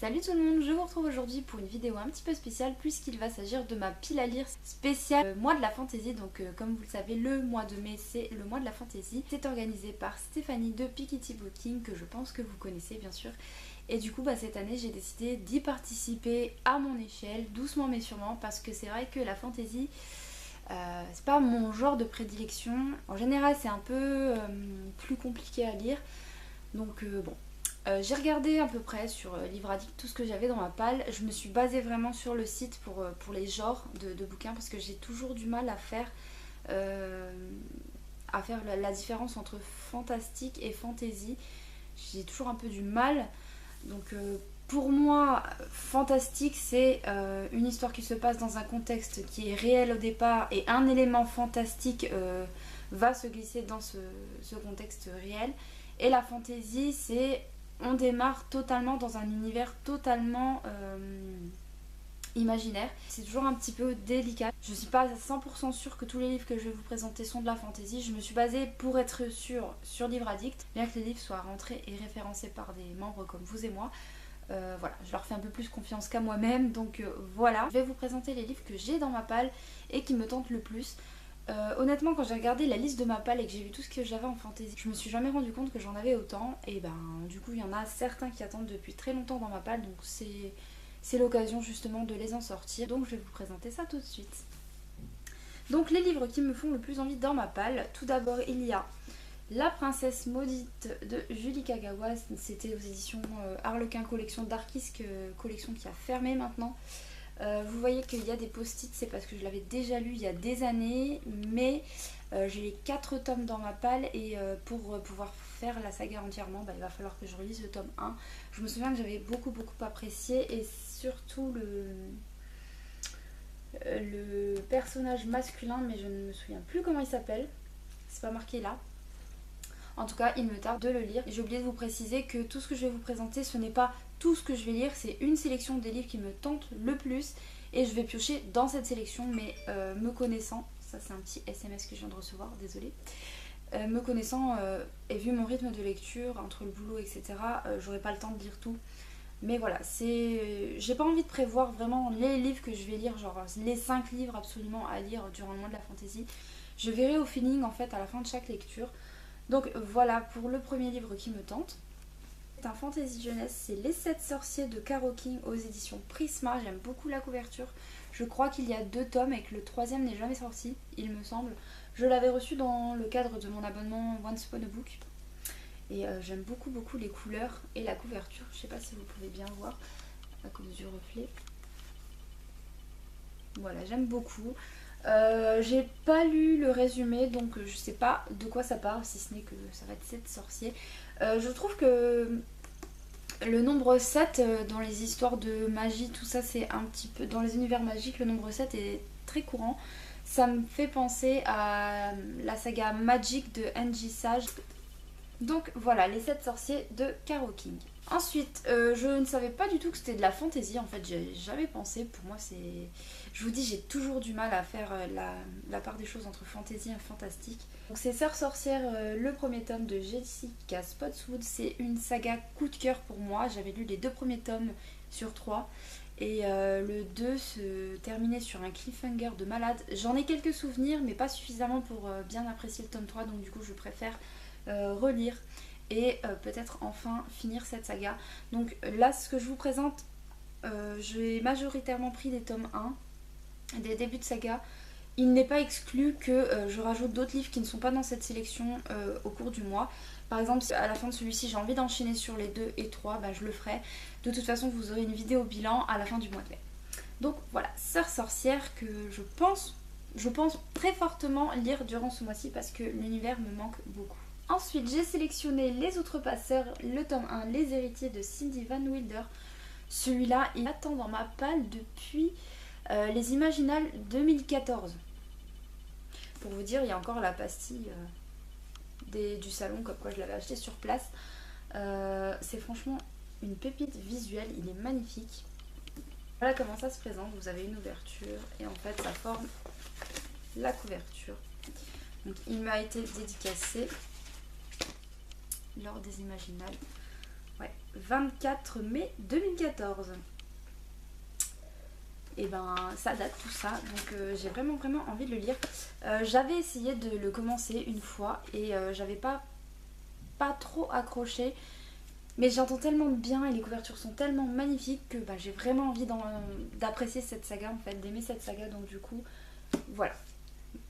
Salut tout le monde, je vous retrouve aujourd'hui pour une vidéo un petit peu spéciale puisqu'il va s'agir de ma pile à lire spéciale mois de la fantaisie. Donc comme vous le savez, le mois de mai c'est le mois de la fantaisie. C'est organisé par Stéphanie de Piketty Booking, que je pense que vous connaissez bien sûr. Et du coup cette année j'ai décidé d'y participer à mon échelle, doucement mais sûrement, parce que c'est vrai que la fantaisie c'est pas mon genre de prédilection. En général c'est un peu plus compliqué à lire. Donc bon. J'ai regardé à peu près sur Livre Addict tout ce que j'avais dans ma palle. Je me suis basée vraiment sur le site pour les genres de bouquins, parce que j'ai toujours du mal à faire la différence entre fantastique et fantasy. J'ai toujours un peu du mal. Donc pour moi, fantastique c'est une histoire qui se passe dans un contexte qui est réel au départ et un élément fantastique va se glisser dans ce contexte réel. Et la fantasy c'est... on démarre totalement dans un univers totalement imaginaire. C'est toujours un petit peu délicat. Je ne suis pas à 100% sûre que tous les livres que je vais vous présenter sont de la fantaisie. Je me suis basée pour être sûre sur Livre Addict, bien que les livres soient rentrés et référencés par des membres comme vous et moi. Voilà, je leur fais un peu plus confiance qu'à moi-même. Donc voilà, je vais vous présenter les livres que j'ai dans ma palle et qui me tentent le plus. Honnêtement, quand j'ai regardé la liste de ma palle et que j'ai vu tout ce que j'avais en fantasy, je me suis jamais rendu compte que j'en avais autant. Et du coup il y en a certains qui attendent depuis très longtemps dans ma palle, donc c'est l'occasion justement de les en sortir. Donc je vais vous présenter ça tout de suite. Donc les livres qui me font le plus envie dans ma palle, tout d'abord il y a La Princesse Maudite de Julie Kagawa. C'était aux éditions Harlequin Collection, Darkisk Collection, qui a fermé maintenant. Vous voyez qu'il y a des post-it, c'est parce que je l'avais déjà lu il y a des années, mais j'ai les 4 tomes dans ma palle et pour pouvoir faire la saga entièrement, il va falloir que je relise le tome 1. Je me souviens que j'avais beaucoup apprécié, et surtout le personnage masculin, mais je ne me souviens plus comment il s'appelle, c'est pas marqué là. En tout cas, il me tarde de le lire. J'ai oublié de vous préciser que tout ce que je vais vous présenter, ce n'est pas tout ce que je vais lire, c'est une sélection des livres qui me tentent le plus et je vais piocher dans cette sélection, mais me connaissant, ça c'est un petit SMS que je viens de recevoir, désolée, me connaissant et vu mon rythme de lecture, entre le boulot etc, j'aurai pas le temps de lire tout. Mais voilà, j'ai pas envie de prévoir vraiment les livres que je vais lire, genre les 5 livres absolument à lire durant le mois de la fantaisie. Je verrai au feeling en fait à la fin de chaque lecture. Donc voilà pour le premier livre qui me tente. C'est un fantasy jeunesse, c'est Les 7 sorciers de Caro King aux éditions Prisma. J'aime beaucoup la couverture. Je crois qu'il y a 2 tomes et que le 3e n'est jamais sorti, il me semble. Je l'avais reçu dans le cadre de mon abonnement Once Upon a Book. Et j'aime beaucoup les couleurs et la couverture. Je sais pas si vous pouvez bien voir à cause du reflet. Voilà, j'aime beaucoup. J'ai pas lu le résumé, donc je sais pas de quoi ça parle, si ce n'est que ça va être 7 sorciers. Je trouve que le nombre 7 dans les histoires de magie, tout ça, c'est un petit peu... Dans les univers magiques, le nombre 7 est très courant. Ça me fait penser à la saga Magic de Angie Sage. Donc voilà, Les 7 sorciers de Caro King. Ensuite, je ne savais pas du tout que c'était de la fantaisie, en fait, j'avais jamais pensé. Pour moi, c'est... Je vous dis, j'ai toujours du mal à faire la part des choses entre fantaisie et fantastique. Donc c'est Sœurs sorcières, le premier tome de Jessica Spotswood. C'est une saga coup de cœur pour moi. J'avais lu les 2 premiers tomes sur 3. Et le 2 se terminait sur un cliffhanger de malade. J'en ai quelques souvenirs, mais pas suffisamment pour bien apprécier le tome 3. Donc du coup, je préfère relire et peut-être enfin finir cette saga. Donc là ce que je vous présente, j'ai majoritairement pris des tomes 1, des débuts de saga. Il n'est pas exclu que je rajoute d'autres livres qui ne sont pas dans cette sélection au cours du mois. Par exemple, si à la fin de celui-ci j'ai envie d'enchaîner sur les 2 et 3, je le ferai. De toute façon vous aurez une vidéo bilan à la fin du mois de mai. Donc voilà, Sœurs sorcières que je pense très fortement lire durant ce mois-ci parce que l'univers me manque beaucoup. Ensuite, j'ai sélectionné Les Outrepasseurs, le tome 1, Les héritiers de Cindy Van Wilder. Celui-là, il attend dans ma palle depuis les Imaginales 2014. Pour vous dire, il y a encore la pastille du salon, comme quoi je l'avais acheté sur place. C'est franchement une pépite visuelle, il est magnifique. Voilà comment ça se présente, vous avez une ouverture et en fait ça forme la couverture. Donc il m'a été dédicacé lors des Imaginales. Ouais, 24 mai 2014. Et ben ça date tout ça, donc j'ai vraiment envie de le lire. J'avais essayé de le commencer une fois et j'avais pas trop accroché. Mais j'entends tellement de bien et les couvertures sont tellement magnifiques que bah, j'ai vraiment envie d'apprécier cette saga en fait, d'aimer cette saga. Donc du coup, voilà.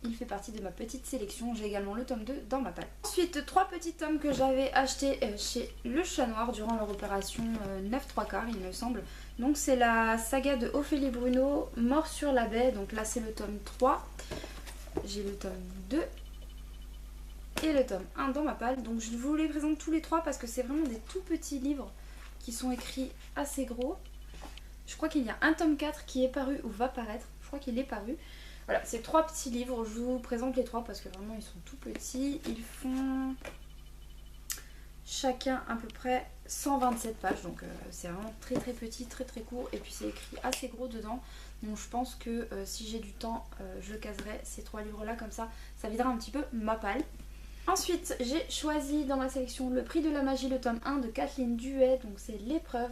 Il fait partie de ma petite sélection. J'ai également le tome 2 dans ma palle. Ensuite, 3 petits tomes que j'avais achetés chez Le Chat Noir durant leur opération 9 3 quarts, il me semble. Donc c'est la saga de Ophélie Bruno, Mort sur la baie. Donc là c'est le tome 3. J'ai le tome 2 et le tome 1 dans ma palle. Donc je vous les présente tous les 3 parce que c'est vraiment des tout petits livres qui sont écrits assez gros. Je crois qu'il y a un tome 4 qui est paru ou va paraître. Je crois qu'il est paru. Voilà, c'est 3 petits livres. Je vous présente les 3 parce que vraiment ils sont tout petits. Ils font chacun à peu près 127 pages. Donc c'est vraiment très petit, très court. Et puis c'est écrit assez gros dedans. Donc je pense que si j'ai du temps, je caserai ces 3 livres là comme ça. Ça videra un petit peu ma palle. Ensuite, j'ai choisi dans ma sélection Le Prix de la Magie, le tome 1 de Kathleen Duet, donc c'est l'épreuve.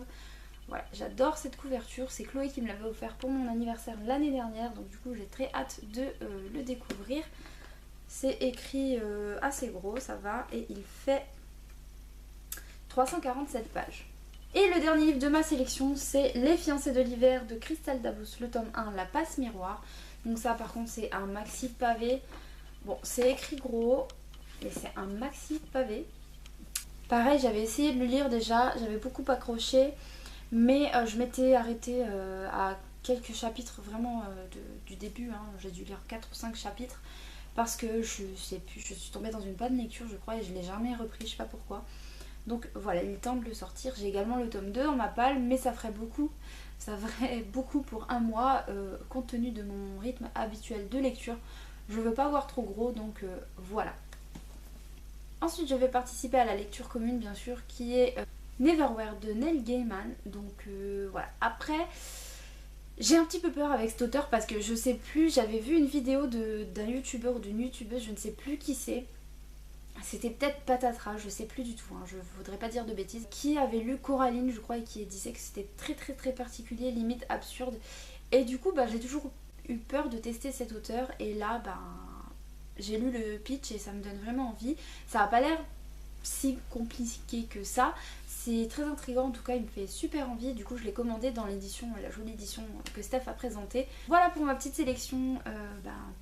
Voilà, j'adore cette couverture, c'est Chloé qui me l'avait offert pour mon anniversaire l'année dernière, donc du coup j'ai très hâte de le découvrir. C'est écrit assez gros, ça va, et il fait 347 pages. Et le dernier livre de ma sélection, c'est Les Fiancés de l'hiver de Christelle Dabous, le tome 1, La Passe Miroir. Donc ça par contre c'est un maxi pavé, bon c'est écrit gros, et c'est un maxi pavé. Pareil, j'avais essayé de le lire déjà, j'avais beaucoup accroché, mais je m'étais arrêtée à quelques chapitres vraiment du début. Hein. J'ai dû lire 4 ou 5 chapitres parce que je sais plus, je suis tombée dans une panne de lecture je crois et je l'ai jamais repris, je sais pas pourquoi. Donc voilà, il est temps de le sortir. J'ai également le tome 2 dans ma palle, mais ça ferait beaucoup pour un mois compte tenu de mon rythme habituel de lecture. Je veux pas voir trop gros, donc voilà. Ensuite, je vais participer à la lecture commune, bien sûr, qui est Neverwhere de Neil Gaiman. Donc voilà. Après, j'ai un petit peu peur avec cet auteur parce que je sais plus, j'avais vu une vidéo d'un youtubeur ou d'une youtubeuse, je ne sais plus qui c'est. C'était peut-être Patatra, je sais plus du tout, hein, je voudrais pas dire de bêtises. Qui avait lu Coraline, je crois, et qui disait que c'était très particulier, limite absurde. Et du coup, bah, j'ai toujours eu peur de tester cet auteur. Et là, bah, j'ai lu le pitch et ça me donne vraiment envie. Ça n'a pas l'air si compliqué que ça. C'est très intriguant, en tout cas il me fait super envie. Du coup je l'ai commandé dans l'édition, la jolie édition que Steph a présentée. Voilà pour ma petite sélection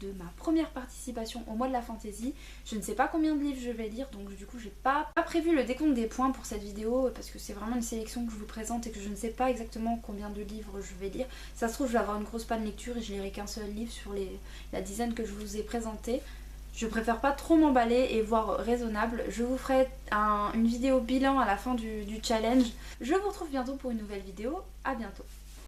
de ma première participation au mois de la fantasy. Je ne sais pas combien de livres je vais lire, donc du coup j'ai pas prévu le décompte des points pour cette vidéo parce que c'est vraiment une sélection que je vous présente et que je ne sais pas exactement combien de livres je vais lire. Ça se trouve je vais avoir une grosse panne lecture et je lirai qu'un seul livre sur la dizaine que je vous ai présenté. Je préfère pas trop m'emballer et voir raisonnable. Je vous ferai une vidéo bilan à la fin du challenge. Je vous retrouve bientôt pour une nouvelle vidéo. À bientôt.